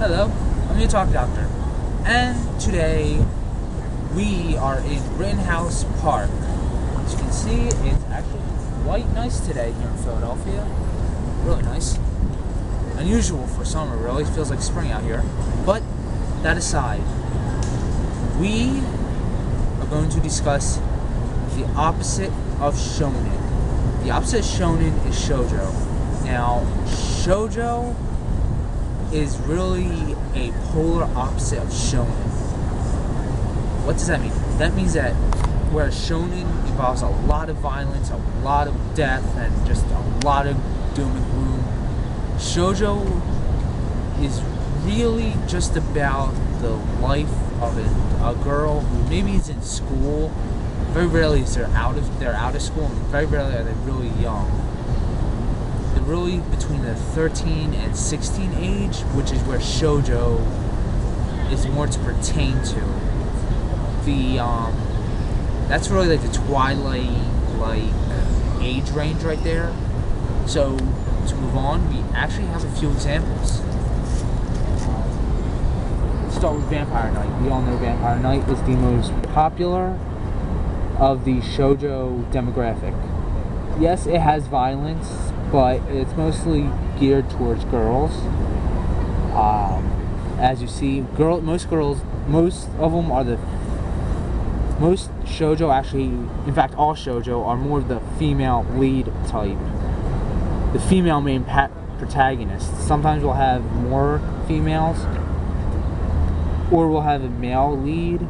Hello, I'm the Otaku Doctor, and today we are in Rittenhouse Park. As you can see, it's actually quite nice today here in Philadelphia. Really nice. Unusual for summer, really. It feels like spring out here. But that aside, we are going to discuss the opposite of Shonen. The opposite of Shonen is Shojo. Now, Shojo is really a polar opposite of Shonen. What does that mean? That means that whereas Shonen involves a lot of violence, a lot of death, and just a lot of doom and gloom, Shojo is really just about the life of a girl who maybe is in school. Very rarely is they're out of school, and very rarely are they really young. They're really between the 13 and 16 age, which is where Shojo is more to pertain to. That's really like the Twilight age range right there. So to move on, we actually have a few examples. Let's start with Vampire Knight. We all know Vampire Knight is the most popular of the Shojo demographic. Yes, it has violence, but it's mostly geared towards girls. As you see, most Shojo actually, in fact all Shojo, are more of the female lead type. The female main protagonist. Sometimes we'll have more females, or we'll have a male lead,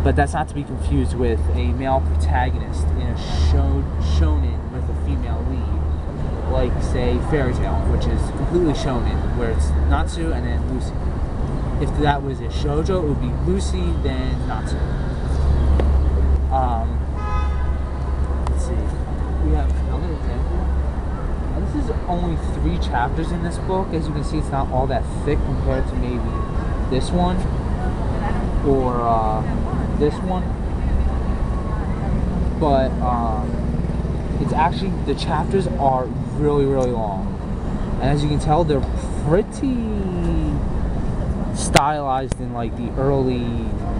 but that's not to be confused with a male protagonist in a shonen with a female lead, like say Fairy Tail, which is completely shonen, where it's Natsu and then Lucy. If that was a Shojo, it would be Lucy, then Natsu. Let's see. We have another example. Now, this is only 3 chapters in this book. As you can see, it's not all that thick compared to maybe this one or this one. But it's actually, the chapters are really, really long. And as you can tell, they're pretty stylized in like the early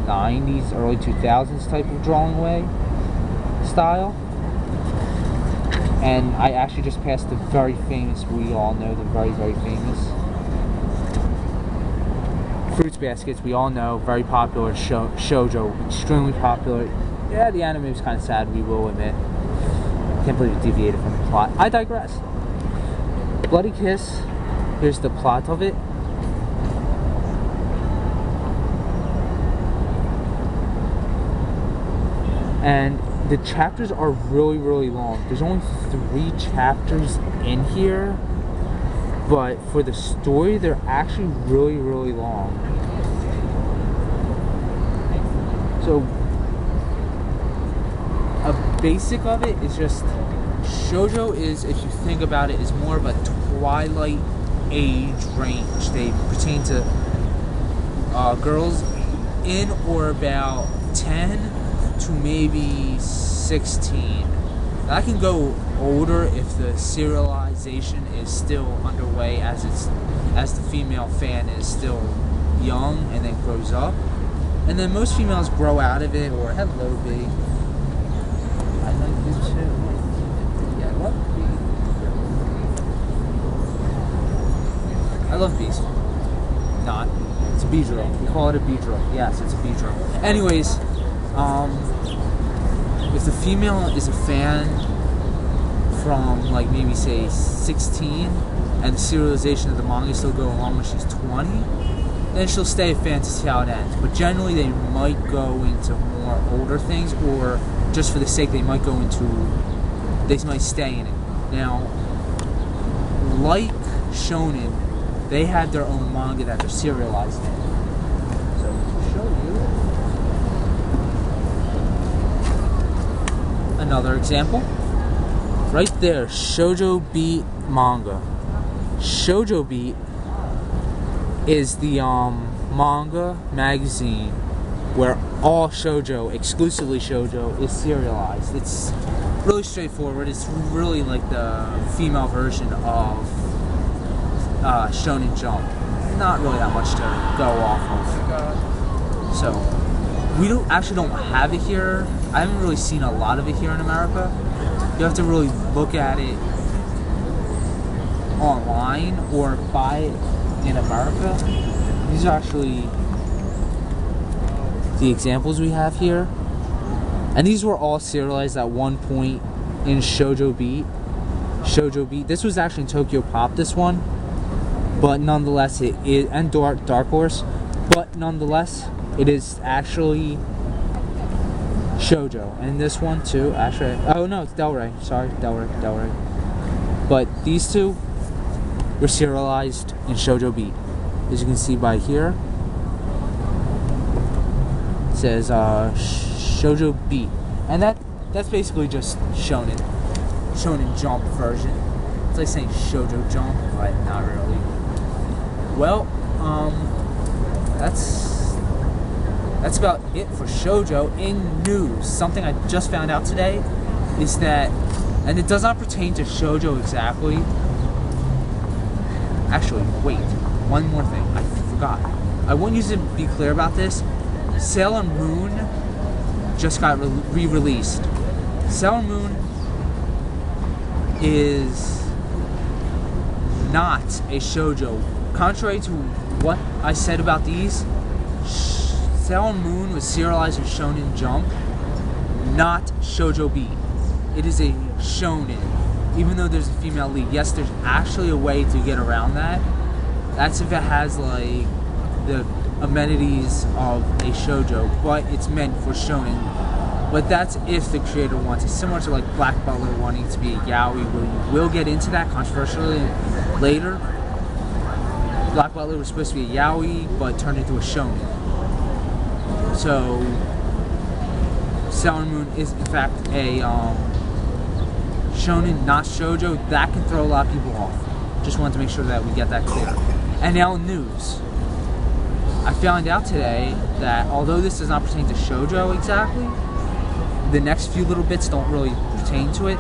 90s, early 2000s type of drawing way style. And I actually just passed the very famous, we all know the very, very famous Fruits Baskets. We all know, very popular Shojo, extremely popular. Yeah, the anime is kind of sad, we will admit. Can't believe it deviated from the plot. I digress. Bloody Kiss, here's the plot of it. And the chapters are really, really long. There's only 3 chapters in here, but for the story, they're actually really, really long. So, a basic of it is just, Shojo is, if you think about it, is more of a Twilight age range. They pertain to girls in or about 10 to maybe 16. Now, I can go older if the serialization is still underway, as the female fan is still young and then grows up, and then most females grow out of it. Or hello, B. I like you too. Yeah, I love B. I love bees. Not. It's a Beedrill. We call it a Beedrill. Yes, it's a Beedrill. Anyways, if the female is a fan from like maybe say 16, and the serialization of the manga still go along when she's 20, then she'll stay a fan to see how it ends. But generally they might go into more older things, or just for the sake, they might stay in it. Now, like Shonen, they have their own manga that they're serialized in. So to show you another example, right there, Shojo Beat manga. Shojo Beat is the manga magazine where all Shojo, exclusively Shojo, is serialized. It's really straightforward. It's really like the female version of Shonen Jump. not really that much to go off of. So, we actually don't have it here. I haven't really seen a lot of it here in America. You have to really look at it online or buy it in America. These are actually the examples we have here. And these were all serialized at one point in Shojo Beat. This was actually in Tokyo Pop, this one. But nonetheless, it is, and Dark Horse. But nonetheless, it is actually Shojo. And this one too, actually. Oh no, it's Del Rey. Sorry, Del Rey. But these two were serialized in Shojo Beat. As you can see by here, it says Shojo Beat. And that's basically just Shonen Jump version. It's like saying Shojo Jump, but not really. Well, that's about it for Shojo. In news, something I just found out today is that, and it does not pertain to Shojo exactly. Actually, wait, one more thing, I forgot. I want you to be clear about this. Sailor Moon just got re-released. Sailor Moon is not a shoujo. Contrary to what I said about these, Sailor Moon was serialized in Shonen Jump, not Shojo Beat. It is a shonen, even though there's a female lead. Yes, there's actually a way to get around that. That's if it has like the amenities of a shoujo, but it's meant for shonen. But that's if the creator wants it. Similar to like Black Butler wanting to be a yaoi, where you will get into that controversially later. Black Butler was supposed to be a yaoi, but turned into a shonen. So Sailor Moon is in fact a shonen, not shoujo. That can throw a lot of people off. Just wanted to make sure that we get that clear. And now news. I found out today that although this does not pertain to shoujo exactly, the next few little bits don't really pertain to it.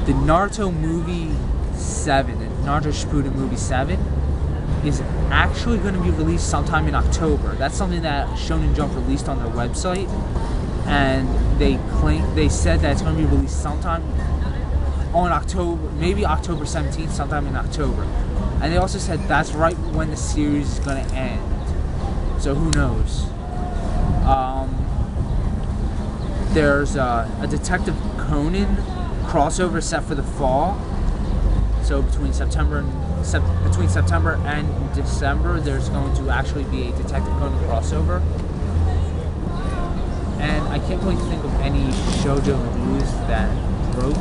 The Naruto movie 7, the Naruto Shippuden movie 7, is actually going to be released sometime in October. That's something that Shonen Jump released on their website, and they said that it's going to be released sometime on October, maybe October 17th, sometime in October. And they also said that's right when the series is going to end. So who knows? There's a Detective Conan crossover set for the fall. So between September and December, there's going to actually be a Detective Conan crossover. And I can't really think of any shoujo news that broke.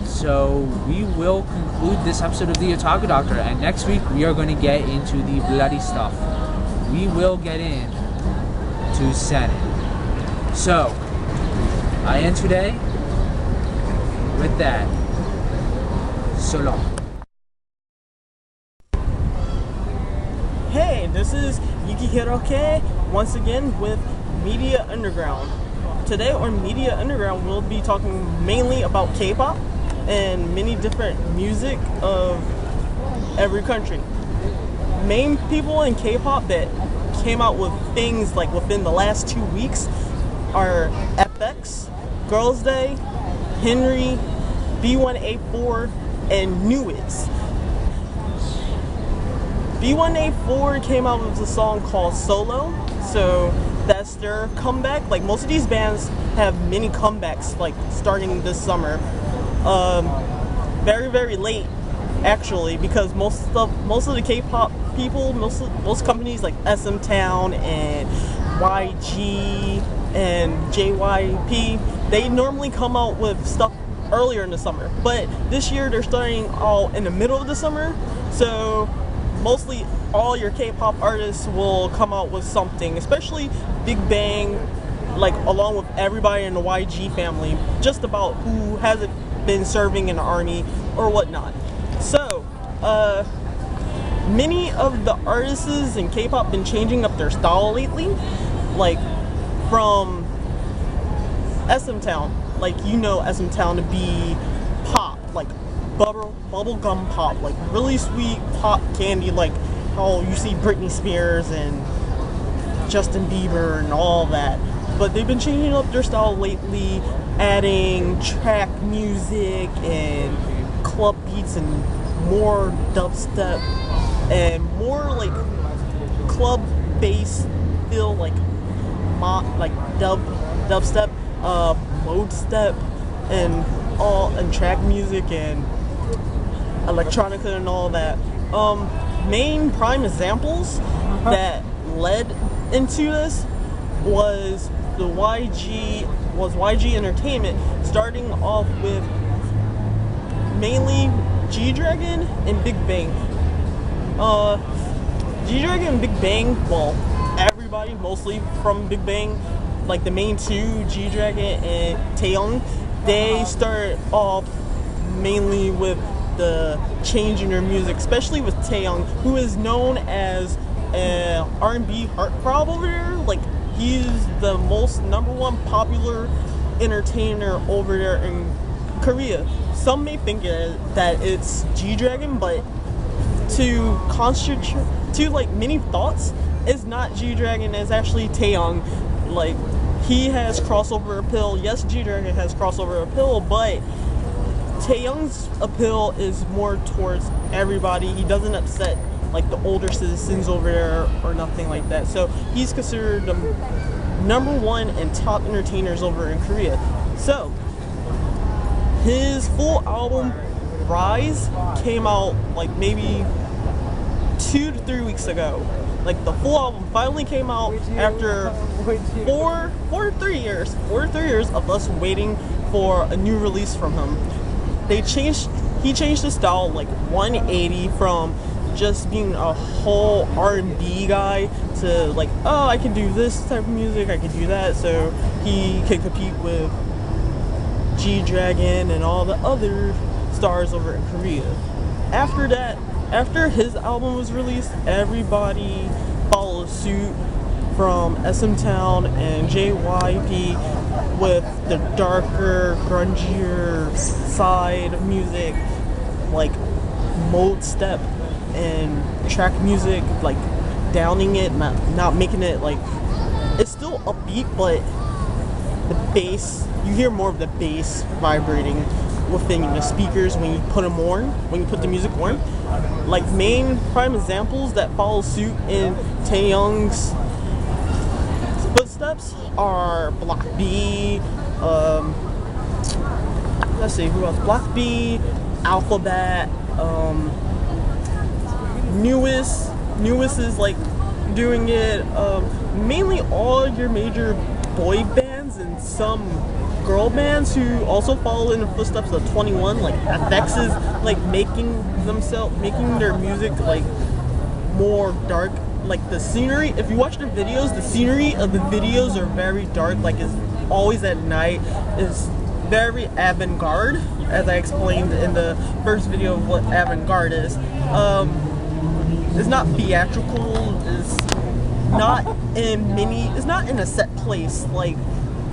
So we will conclude this episode of the Otaku Doctor, and next week we are going to get into the bloody stuff. We will get in to Senate. So I end today with that. So long. Hey, this is Yukihiro Kei once again with Media Underground. Today on Media Underground we'll be talking mainly about K-pop and many different music of every country. Main people in K-pop that came out with things like within the last 2 weeks are FX, Girls' Day, Henry, B1A4, and Newits. B1A4 came out with a song called Solo, so that's their comeback. Like most of these bands have many comebacks like starting this summer. Very, very late actually, because most of the K-pop people, most companies like SM Town and YG and JYP, they normally come out with stuff earlier in the summer, but this year they're starting all in the middle of the summer, so mostly all your K-pop artists will come out with something, especially Big Bang, like along with everybody in the YG family, just about who hasn't been serving in the army or whatnot. So many of the artists in K-pop been changing up their style lately, like from SM Town, like you know SM Town to be pop, like bubble gum pop, like really sweet pop candy, like how you see Britney Spears and Justin Bieber and all that. But they've been changing up their style lately, adding track music and club beats and more dubstep and more like club bass feel, like dubstep, mode step, and track music and electronica and all that. Main prime examples that led into this was YG Entertainment, starting off with mainly G-Dragon and Big Bang. G-Dragon and Big Bang, well, everybody mostly from Big Bang, like the main two, G-Dragon and Taeyong, they started off mainly with the change in their music, especially with Taeyong, who is known as an R&B heartthrob over there. Like, he's the most #1 popular entertainer over there in Korea. Some may think that it's G-Dragon, but to like many thoughts, it's not G-Dragon, it's actually Taeyong. Like, he has crossover appeal. Yes, G-Dragon has crossover appeal, but Taeyong's appeal is more towards everybody. He doesn't upset like the older citizens over there or nothing like that. So he's considered the #1 and top entertainers over in Korea. So his full album Rise came out like maybe 2 to 3 weeks ago. Like, the full album finally came out after 4 to 3 years of us waiting for a new release from him. He changed his style like 180 from just being a whole R&B guy to like, oh, I can do this type of music, I can do that, so he can compete with G-Dragon and all the other stars over in Korea. After that, after his album was released, everybody followed suit, from SM Town and JYP, with the darker, grungier side of music, like mode step and track music, like downing it, not making it like, it's still upbeat, but the bass, you hear more of the bass vibrating within the speakers when you put them on, when you put the music on. Like, main prime examples that follow suit in Taeyong's footsteps are Block B, let's see, who else? Block B, Alphabet, Newest is like doing it, mainly all your major boy bands and some girl bands who also follow in the footsteps of 21, like FX is like making their music like more dark. Like, the scenery, if you watch the videos, the scenery of the videos are very dark, like it's always at night, it's very avant-garde, as I explained in the first video of what avant-garde is. It's not theatrical, it's not in a set place, like,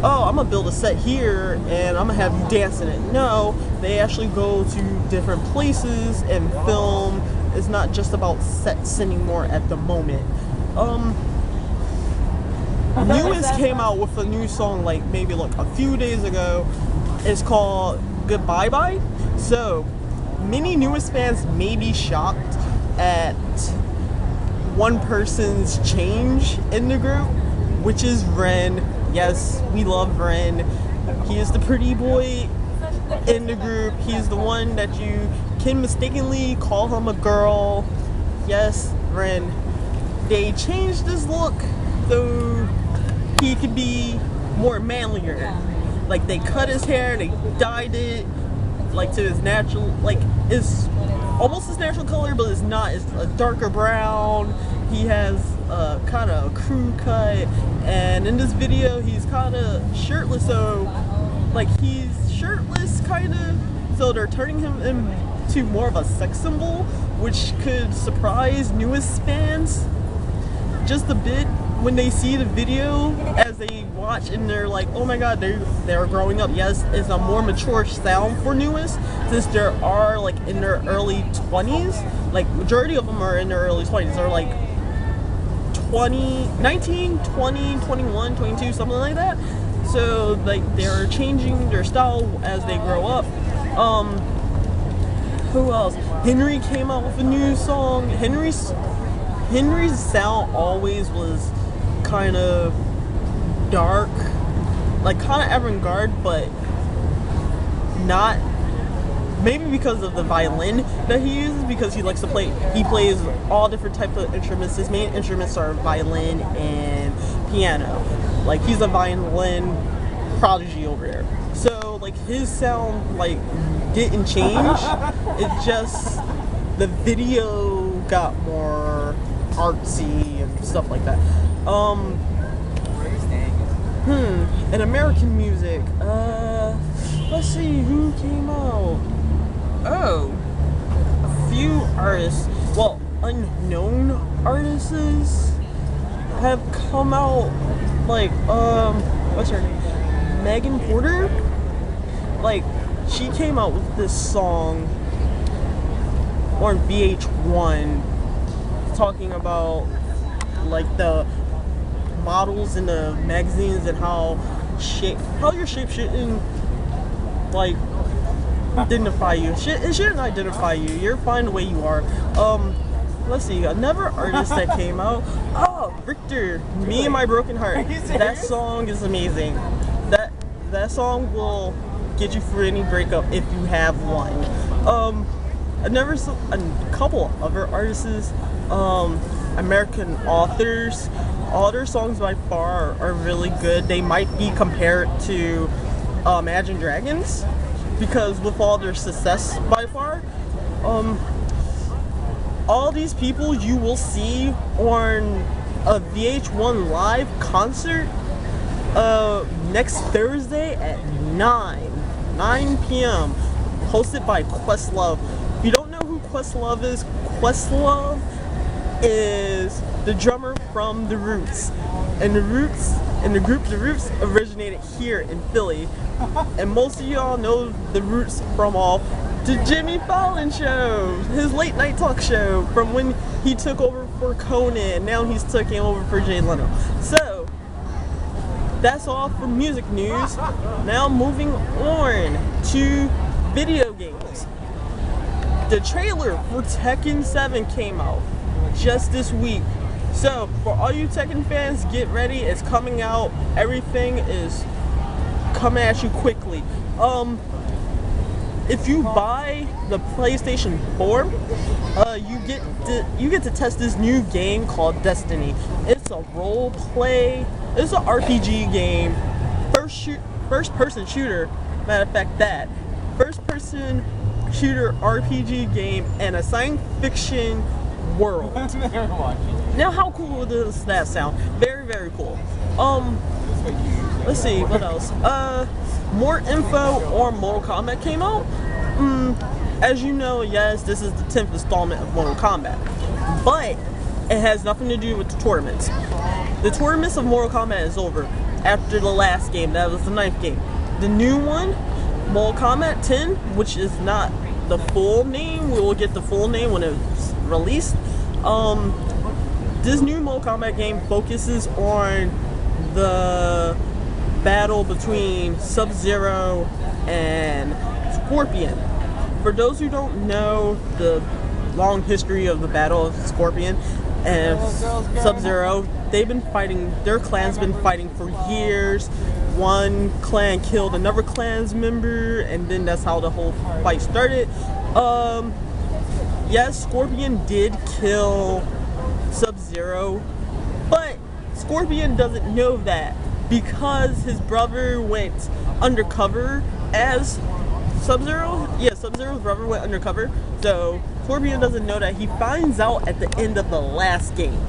oh, I'm gonna build a set here and I'm gonna have you dance in it. No, they actually go to different places and film. It's not just about sets anymore at the moment. Newest came out with a new song like maybe like a few days ago. It's called Goodbye Bye. So many Newest fans may be shocked at one person's change in the group, which is Ren. Yes, we love Ren. He is the pretty boy in the group. He's the one that you can mistakenly call him a girl. Yes, Ren. They changed his look so he could be more manlier. Like, they cut his hair, they dyed it like to his natural, like it's almost his natural color, but it's not. It's a darker brown. He has kind of a crew cut, and in this video he's kind of shirtless, so like he's shirtless kind of, so they're turning him into more of a sex symbol, which could surprise Newest fans just a bit. when they see the video, as they watch, and they're like, oh my god, they're growing up. Yes, it's a more mature sound for newest, since there are like in their early 20s. Like majority of them are in their early 20s. They're like 19, 20, 21, 22, something like that. So like they're changing their style as they grow up. Who else? Henry came out with a new song. Henry's sound always was kind of dark, like kind of avant-garde, but not. Maybe because of the violin that he uses, because he likes to play. He plays all different types of instruments. His main instruments are violin and piano. Like he's a violin prodigy over there. So like his sound like didn't change. It just the video got more artsy and stuff like that. And American music. Let's see who came out. Oh, a few artists. Well, unknown artists have come out. Like what's her name? Megan Porter. Like she came out with this song on VH1 talking about like the models in the magazines and how your shape shouldn't like identify you. It shouldn't identify you. You're fine the way you are. Let's see, another artist that came out. Oh, Richter, Me and My Broken Heart. That song is amazing. That song will get you through any breakup if you have one. A couple other artists, American authors. All their songs by far are really good. They might be compared to Imagine Dragons, because with all their success by far, all these people you will see on a VH1 live concert next Thursday at 9 p.m. hosted by Questlove. If you don't know who Questlove is the drummer from The Roots. And the group The Roots originated here in Philly. And most of y'all know The Roots from the Jimmy Fallon show, his late night talk show, from when he took over for Conan. Now he's taking over for Jay Leno. So that's all for music news. Now moving on to video games. The trailer for Tekken 7 came out just this week. So for all you Tekken fans, get ready. It's coming out. Everything is coming at you quickly. If you buy the PlayStation 4, you get to test this new game called Destiny. It's a role play. It's an RPG game. First person shooter. Matter of fact, first person shooter RPG game in a science fiction world. Now, how cool does that sound? Very, very cool. Let's see, what else? More info on Mortal Kombat came out. As you know, yes, this is the 10th installment of Mortal Kombat, but it has nothing to do with the tournaments. The tournaments of Mortal Kombat is over after the last game. That was the 9th game. The new one, Mortal Kombat 10, which is not the full name. We will get the full name when it's released. This new Mortal Kombat game focuses on the battle between Sub-Zero and Scorpion. For those who don't know the long history of the battle of Scorpion and Sub-Zero, they've been fighting, their clan's been fighting for years. One clan killed another clan's member, and then that's how the whole fight started. Yes, Scorpion did kill Sub-Zero, but Scorpion doesn't know that because his brother went undercover as Sub-Zero. Yeah, Sub-Zero's brother went undercover, so Scorpion doesn't know that. He finds out at the end of the last game,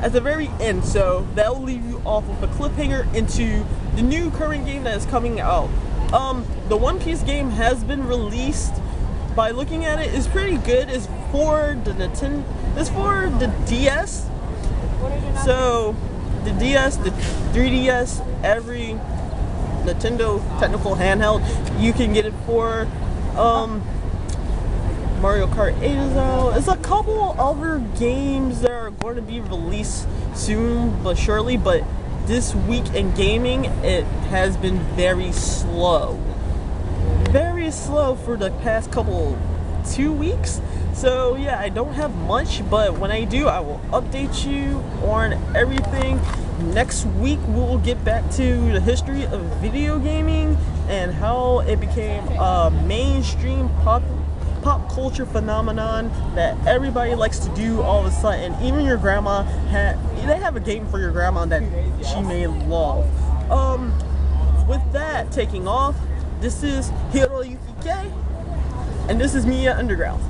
at the very end, so that'll leave you off with a cliffhanger into the new current game that is coming out. The One Piece game has been released. By looking at it, it's pretty good. It's for the DS. So the DS, the 3DS, every Nintendo technical handheld you can get it for. Mario Kart 8 is out. There's a couple other games that are going to be released soon but surely, but this week in gaming it has been very slow. Very slow for the past 2 weeks. So yeah, I don't have much, but when I do, I will update you on everything. Next week we will get back to the history of video gaming and how it became a mainstream pop culture phenomenon that everybody likes to do all of a sudden. Even your grandma they have a game for your grandma that she may love. With that taking off, this is Yukihiro Kei, and this is Mia Underground.